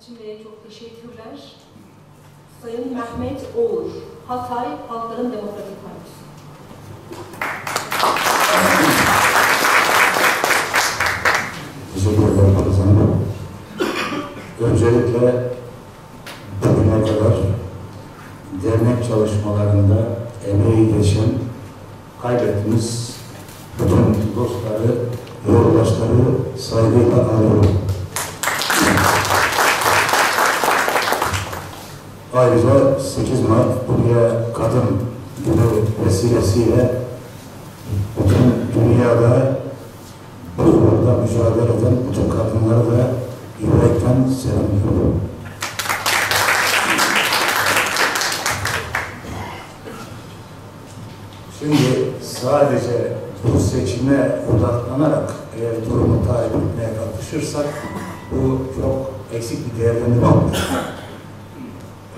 için de çok teşekkürler. Sayın Mehmet Oğur, Hatay Halkların Demokratik Partisi. Teşekkür ederim Hanım. Öncelikle bugüne kadar dernek çalışmalarında emeği geçen, kaybettiğimiz bütün dostları, yoldaşları saygıyla anıyorum. Ayrıca 8 Mart Dünya Kadın Günü vesilesiyle bütün dünyada bu uğurda mücadele eden bütün kadınları da yürekten selamlıyorum. Şimdi sadece bu seçime odaklanarak eğer durumu takip etmeye kalkışırsak bu çok eksik bir değerlendirme olur.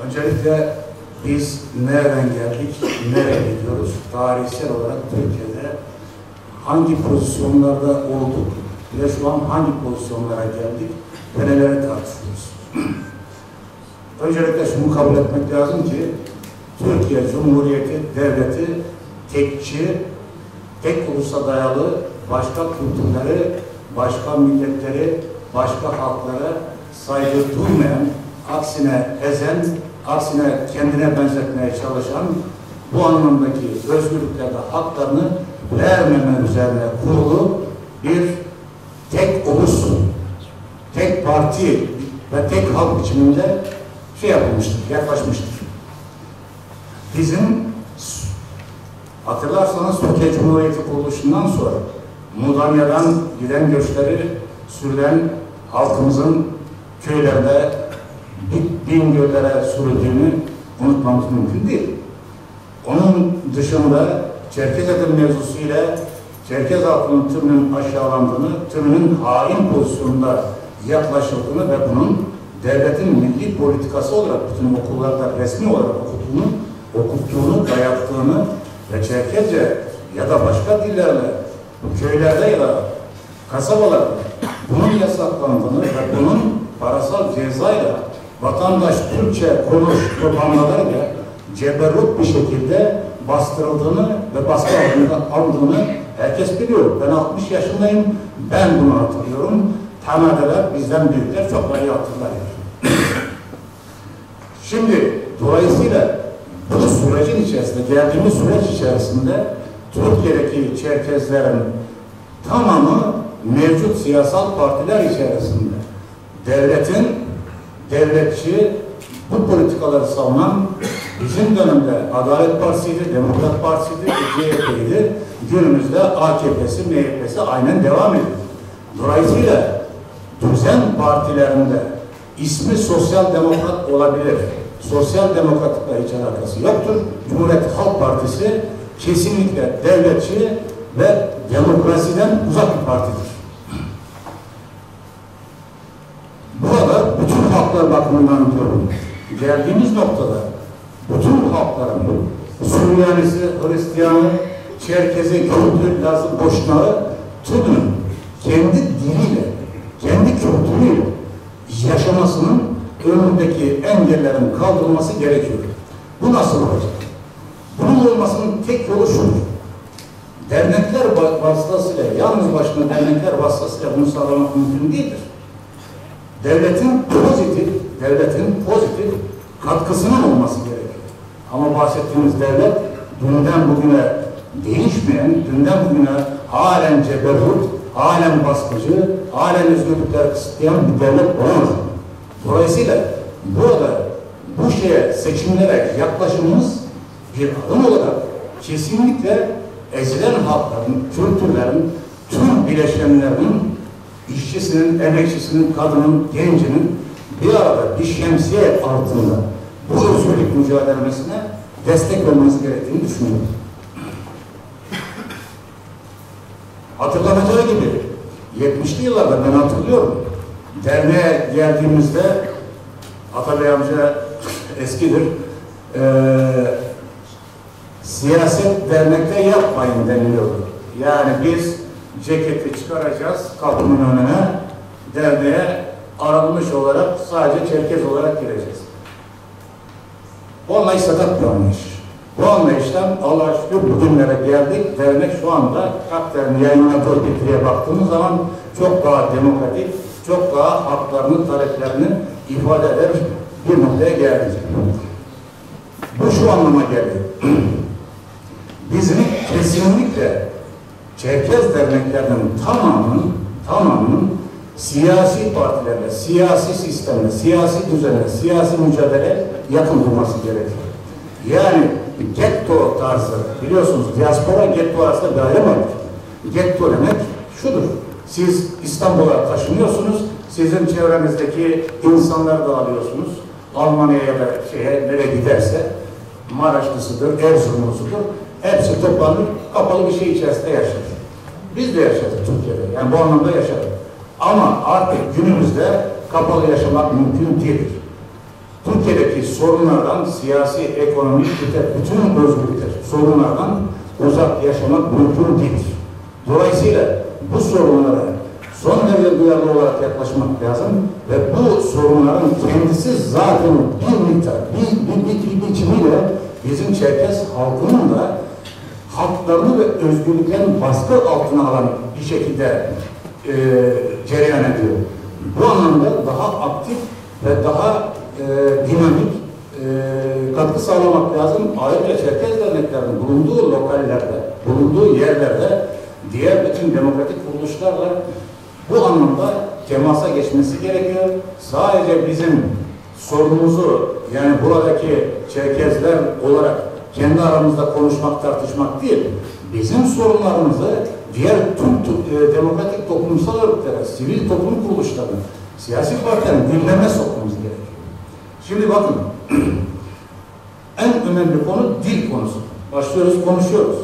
Öncelikle biz nereden geldik, nereye gidiyoruz? Tarihsel olarak Türkiye'de hangi pozisyonlarda olduk ve şu an hangi pozisyonlara geldik ve neleri tartışıyoruz? Öncelikle şunu kabul etmek lazım ki Türkiye Cumhuriyeti Devleti tekçi, tek ulusa dayalı başka kültürleri, başka milletleri, başka halklara saygı duymayan, aksine ezen, aksine kendine benzetmeye çalışan, bu anlamdaki özgürlüklerde haklarını vermeme üzerine kurulu bir tek ulus, tek parti ve tek halk biçiminde yapılmıştır, yaklaşmıştır. Bizim hatırlarsanız Türkiye Cumhuriyeti kuruluşundan sonra Mudanya'dan giden göçleri sürülen halkımızın köylerde bin göllere sürüldüğünü unutmamız mümkün değil. Onun dışında Çerkez edim mevzusuyla Çerkez halkının tümünün aşağılandığını, tümünün hain pozisyonunda yaklaşıldığını ve bunun devletin milli politikası olarak bütün okullarda resmi olarak okuttuğunu, dayattığını ve Çerkezce ya da başka dillerle köylerde ya da kasabalarda bunun yasaklandığını ve bunun parasal cezayla vatandaş Türkçe konuş programlarıyla ceberrut bir şekilde bastırıldığını ve baskı aldığını herkes biliyor. Ben 60 yaşındayım, ben bunu hatırlıyorum. Tamadeler, bizden büyükler çok iyi hatırlar. Şimdi dolayısıyla bu sürecin içerisinde, geldiğimiz süreç içerisinde Türkiye'deki Çerkezlerin tamamı mevcut siyasal partiler içerisinde devletçi bu politikaları savunan bizim dönemde Adalet Partisi'ydi, Demokrat Partisi'ydi, CHP'ydi. Günümüzde AKP'si, MHP'si aynen devam ediyor. Dolayısıyla düzen partilerinde ismi Sosyal Demokrat olabilir. Sosyal Demokratlıkla hiç alakası yoktur. Cumhuriyet Halk Partisi kesinlikle devletçi ve demokrasiden uzak bir partidir. Burada bütün halklar bakımından diyorum, geldiğimiz noktada bütün halkların Suriyelisi, Hristiyanı, Çerkezi, Kürtü, Lazı, Boşnağı tümünün kendi diliyle, kendi kültürüyle yaşamasının önündeki engellerin kaldırılması gerekiyor. Bu nasıl olacak? Bunun olmasının tek yolu şudur. Dernekler vasıtasıyla, yalnız başına dernekler vasıtasıyla bunu sağlamak mümkün değildir. Devletin pozitif katkısının olması gerekiyor. Ama bahsettiğimiz devlet dünden bugüne değişmeyen, dünden bugüne halen ceberrut, halen baskıcı, halen özgürlükler kısıtlayan bir devlet olamaz. Dolayısıyla burada bu seçimlere yaklaşımımız bir adım olarak kesinlikle ezilen halkların, kültürlerin, tüm bileşenlerinin, işçisinin, emekçisinin, kadının, gencinin bir arada bir şemsiye altında bu özgürlük mücadelesine destek olması gerektiğini düşünüyorum. Hatırlanacağı gibi 70'li yıllarda ben hatırlıyorum. Derneğe geldiğimizde Atabey amca eskidir. Siyaset dernekte yapmayın deniliyordu. Yani biz ceketi çıkaracağız kapının önüne, derneğe aranmış olarak sadece Çerkez olarak gireceğiz. Bu anlayış sakat bir anlayış. Bu anlayıştan Allah'a şükür bugünlere geldik. Dernek şu anda Akder'in yayınladığı getiriye baktığımız zaman çok daha demokratik, çok daha haklarını, taleplerini ifade eder bir noktaya geldi. Bu şu anlama geldi. Bizim kesinlikle Çerkez derneklerinin tamamının siyasi partilerle, siyasi sistemle, siyasi düzenle, siyasi mücadele yakın durması gerekiyor. Yani getto tarzı, biliyorsunuz diaspora getto arasında bir ayrım var. Getto demek şudur. Siz İstanbul'a taşınıyorsunuz, sizin çevrenizdeki insanları da alıyorsunuz. Almanya'ya ya da nereye giderse, Maraşlısıdır, Erzurumlusudur. Hepsi toplanır, kapalı bir şey içerisinde yaşar. Biz de yaşadık Türkiye'de, yani bu anlamda yaşadık. Ama artık günümüzde kapalı yaşamak mümkün değildir. Türkiye'deki sorunlardan, siyasi, ekonomik, bütün özgürlükler, sorunlardan uzak yaşamak mümkün değildir. Dolayısıyla bu sorunlara son derece duyarlı olarak yaklaşmak lazım ve bu sorunların kendisi zaten bir miktar, bir biçimiyle bizim Çerkez halkının da haklarını ve özgürlüklerini baskı altına alan bir şekilde cereyan ediyor. Bu anlamda daha aktif ve daha dinamik katkı sağlamak lazım. Ayrıca Çerkez derneklerinin bulunduğu lokallerde, bulunduğu yerlerde diğer bütün demokratik kuruluşlarla bu anlamda temasa geçmesi gerekiyor. Sadece bizim sorunumuzu, yani buradaki Çerkezler olarak kendi aramızda konuşmak, tartışmak değil, bizim sorunlarımızı diğer tüm demokratik toplumsal örgütlere, sivil toplum kuruluşlarına, siyasi partilerin gündeme sokmamız gerekiyor. Şimdi bakın, en önemli konu dil konusu. Başlıyoruz, konuşuyoruz.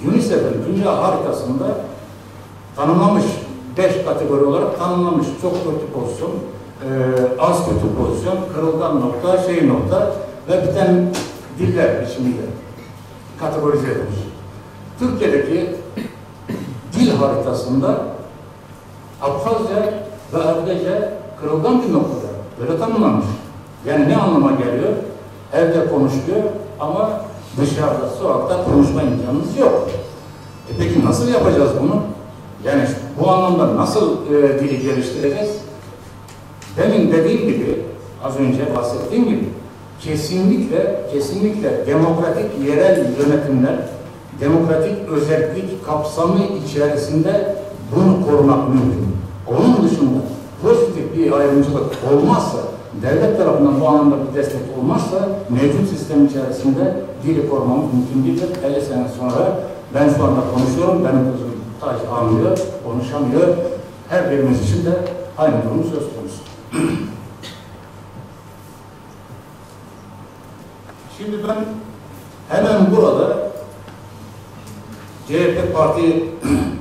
UNICEF'in dünya haritasında tanımlamış, 5 kategori olarak tanımlamış. Çok kötü pozisyon, az kötü pozisyon, kırılgan nokta, şey nokta ve biten diller biçimiyle kategorize edilmiş. Türkiye'deki dil haritasında Abhazca ve Ermenice kırılgan bir noktada böyle tanımlanmış. Yani ne anlama geliyor? Evde konuşuyor ama dışarıda, sokakta konuşma imkanımız yok. Peki nasıl yapacağız bunu? Yani bu anlamda nasıl dili geliştireceğiz? Demin dediğim gibi, az önce bahsettiğim gibi, kesinlikle demokratik yerel yönetimler, demokratik özellik kapsamı içerisinde bunu korumak mümkün. Onun dışında pozitif bir ayrımcılık olmazsa, devlet tarafından bu anlamda bir destek olmazsa, mevcut sistem içerisinde dili korumamız mümkün değildir. 50 sene sonra ben şu anda konuşuyorum, benim kızım Taş anlıyor, konuşamıyor. Her birimiz için de aynı durum söz konusu. Şimdi ben hemen burada CHP Parti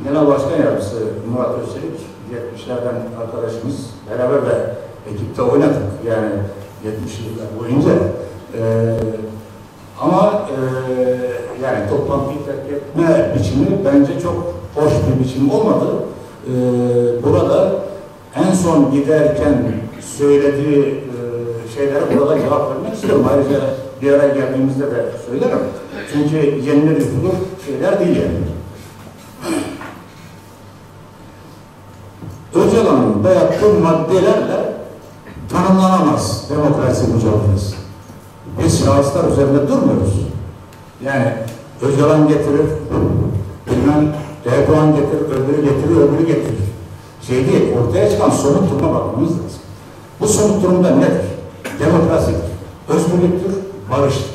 Genel Başkan Yardımcısı Murat Özçelik, 70'lerden arkadaşımız, beraber de ekipte oynadık yani 70'ler boyunca. Ama yani toplantıyı terk etme biçimi bence çok hoş bir biçim olmadı. Burada en son giderken söylediği şeylere burada cevap vermek istiyorum. Ayrıca bir araya geldiğimizde de söylerim. Çünkü yenilir yutulur şeyler değil yani. Öcalan'ın dayattığı maddelerle tanımlanamaz demokrasi mücadelesi. Biz şahıslar üzerinde durmuyoruz. Yani Öcalan getirir, bilmem Erdoğan getirir, öbürü getirir, öbürü getirir. Şey değil, ortaya çıkan somut duruma bakmamız lazım. Bu somut durumda nedir? Demokrasidir, özgürlüktür, barıştır,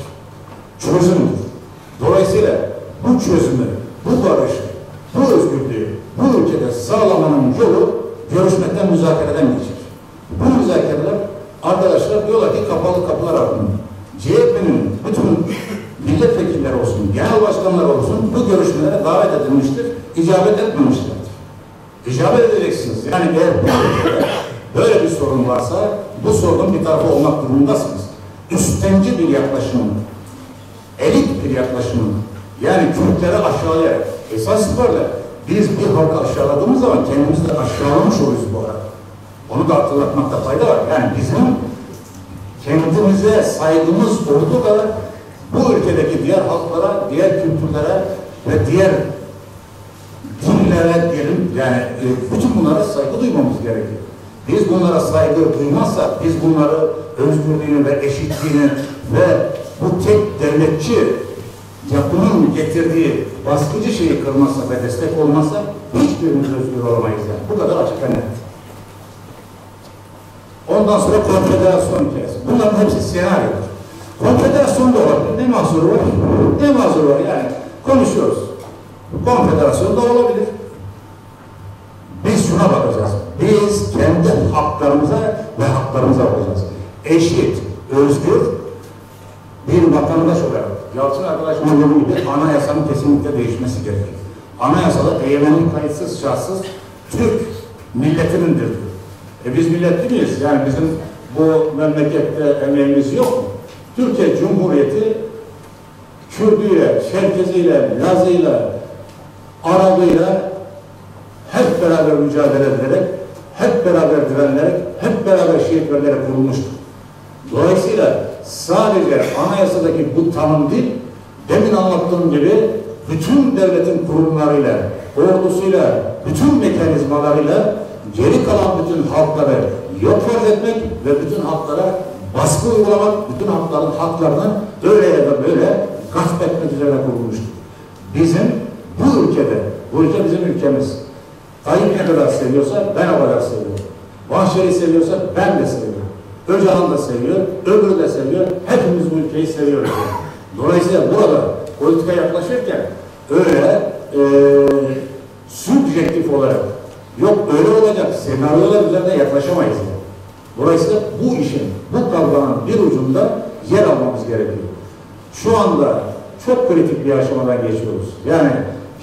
çözümdür. Dolayısıyla bu çözümü, bu barışı, bu özgürlüğü bu ülkede sağlamanın yolu görüşmekten, müzakereden geçer. Bu müzakereler arkadaşlar diyorlar ki kapalı kapılar ardında. CHP'nin bütün milletvekilleri olsun, genel başkanlar olsun bu görüşmelere davet edilmiştir, icabet etmemişlerdir. İcabet edeceksiniz. Yani eğer böyle bir sorun varsa bu sorunun bir tarafı olmak durumundasınız. Üstenci bir yaklaşımın, elit bir yaklaşımın, yani Kürtleri aşağılayarak, esas itibariyle biz bir halkı aşağıladığımız zaman kendimizi de aşağılamış oluruz bu arada. Onu da hatırlatmakta fayda var. Yani bizim kendimize saygımız olduğu kadar bu ülkedeki diğer halklara, diğer kültürlere ve diğer dinlere diyelim, yani bütün bunlara saygı duymamız gerekiyor. Biz bunlara saygı duymazsak, biz bunları özgürlüğünü ve eşitliğini ve bu tek devletçi yapının getirdiği baskıcı şeyi kırmazsak ve destek olmazsak hiçbirimiz özgür olamayız yani. Bu kadar açık ve net. Ondan sonra konfederasyon hikayesi. Bunların hepsi senaryodur. Konfederasyon da olabilir. Ne mahsuru var? Ne mahsuru var? Yani konuşuyoruz. Konfederasyon da olabilir. Biz şuna bakacağız. Biz kendi haklarımıza ve haklarımıza bakacağız. Eşit, özgür bir vatandaş olarak Yalçın arkadaşımın dediği gibi anayasanın kesinlikle değişmesi gerekir. Anayasada egemenlik kayıtsız, şartsız Türk milletinindir. Biz milletli miyiz? Yani bizim bu memlekette emeğimiz yok mu? Türkiye Cumhuriyeti Kürdüyle, Çerkeziyle, Lazıyla, Arabıyla hep beraber mücadele ederek, hep beraber direnlerek, hep beraber şehit verilerek kurulmuştur. Dolayısıyla sadece anayasadaki bu tanım değil, demin anlattığım gibi bütün devletin kurumlarıyla, ordusuyla, bütün mekanizmalarıyla geri kalan bütün halkları yok farz etmek ve bütün halklara baskı uygulamak, bütün halkların haklarını öyle ya da böyle gasp etmek üzere kurulmuştur. Bizim bu ülkede, bu ülke bizim ülkemiz. Tayyip ne kadar seviyorsa ben o kadar seviyorum. Bahçeli seviyorsa ben de seviyorum. Öcalan da seviyor, öbürü de seviyor. Hepimiz bu ülkeyi seviyoruz. Dolayısıyla burada politika yaklaşırken öyle subjektif olarak yok öyle olacak senaryolar üzerinde yaklaşamayız. Dolayısıyla bu işin, bu kavganın bir ucunda yer almamız gerekiyor. Şu anda çok kritik bir aşamadan geçiyoruz. Yani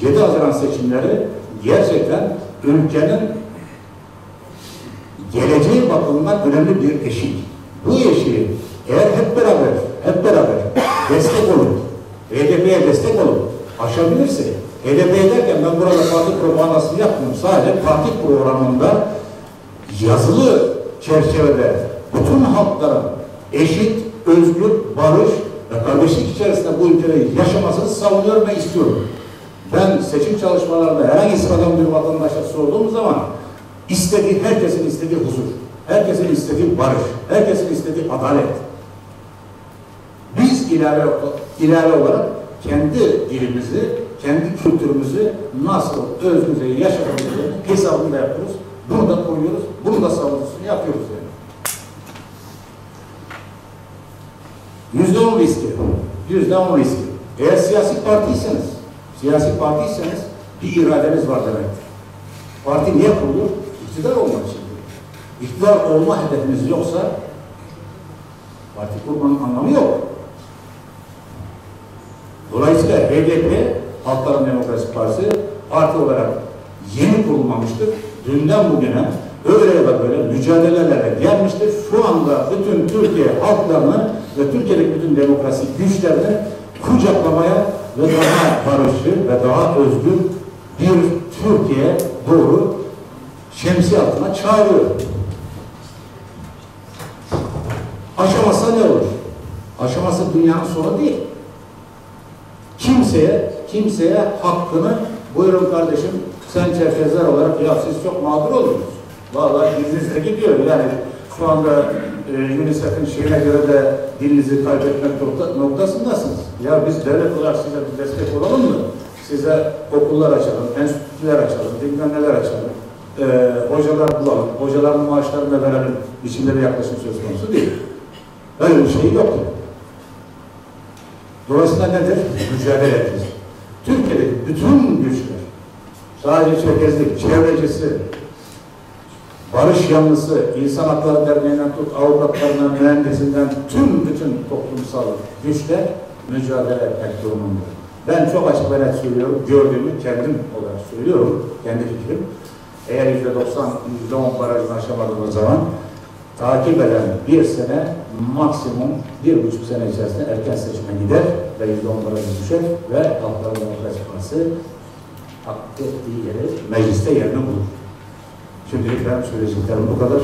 7 Haziran seçimleri gerçekten ülkenin geleceği bakımından önemli bir eşik. Bu eşiği eğer hep beraber destek olun, HDP'ye destek olun, aşabilirse, HDP derken ben burada parti propagandasını yapmıyorum. Sadece parti programında yazılı çerçevede bütün halkların eşit, özgür, barış ve kardeşlik içerisinde bu ülkede yaşamasını savunuyorum ve istiyorum. Ben seçim çalışmalarında herhangi sıradan bir vatandaşa sorduğum zaman herkesin istediği huzur, herkesin istediği barış, herkesin istediği adalet. Biz ilave olarak kendi dilimizi, kendi kültürümüzü nasıl özgürce yaşadığımızı hesabını da yapıyoruz. Bunu da koyuyoruz, bunu da savunusunu yapıyoruz yani. %10 riski, %10 riski. Eğer siyasi partiyseniz bir iradeniz var demektir. Parti niye kurulur? İktidar olmak için. İktidar olma hedefiniz yoksa parti kurmanın anlamı yok. Dolayısıyla HDP, Halkların Demokrasi Partisi parti olarak yeni kurulmamıştır. Dünden bugüne öyle ya da böyle mücadelelerle gelmiştir. Şu anda bütün Türkiye halklarını ve Türkiye'deki bütün demokrasi güçlerini kucaklamaya ve daha barışçı ve daha özgür bir Türkiye doğru şemsiye altına çağırıyor. Aşamazsa ne olur? Aşaması dünyanın sonu değil. Kimseye hakkını buyurun kardeşim sen Çerkezler olarak ya siz çok mağdur oldunuz. Vallahi dilinizde gidiyor. Yani şu anda UNICEF'in şeyine göre de dilinizi kaybetmek noktasındasınız. Ya biz devlet olarak size bir destek olalım mı? Size okullar açalım, enstitüler açalım, bilmem neler açalım. Hocalar bulalım, hocaların maaşlarını da verelim biçimde bir yaklaşım söz konusu değil. Böyle bir şey yok. Dolayısıyla nedir? Mücadele edeceğiz. Türkiye'deki bütün güçler, sadece Çerkezlik, çevrecisi, barış yanlısı, İnsan Hakları Derneği'nden tut, avukatlarından, mühendisinden, bütün toplumsal güçler mücadele etmek durumunda. Ben çok açık ve net söylüyorum, gördüğümü kendim olarak söylüyorum, kendi fikrim. Eğer %90, %10 barajını aşamadığımız zaman takip eden bir sene, maksimum 1,5 sene içerisinde erken seçime gider ve %10 barajı düşer ve Halkların Demokrasi Partisi hak ettiği yeri mecliste yerini bulur. Şimdilik ben söyleyeceklerim bu kadar.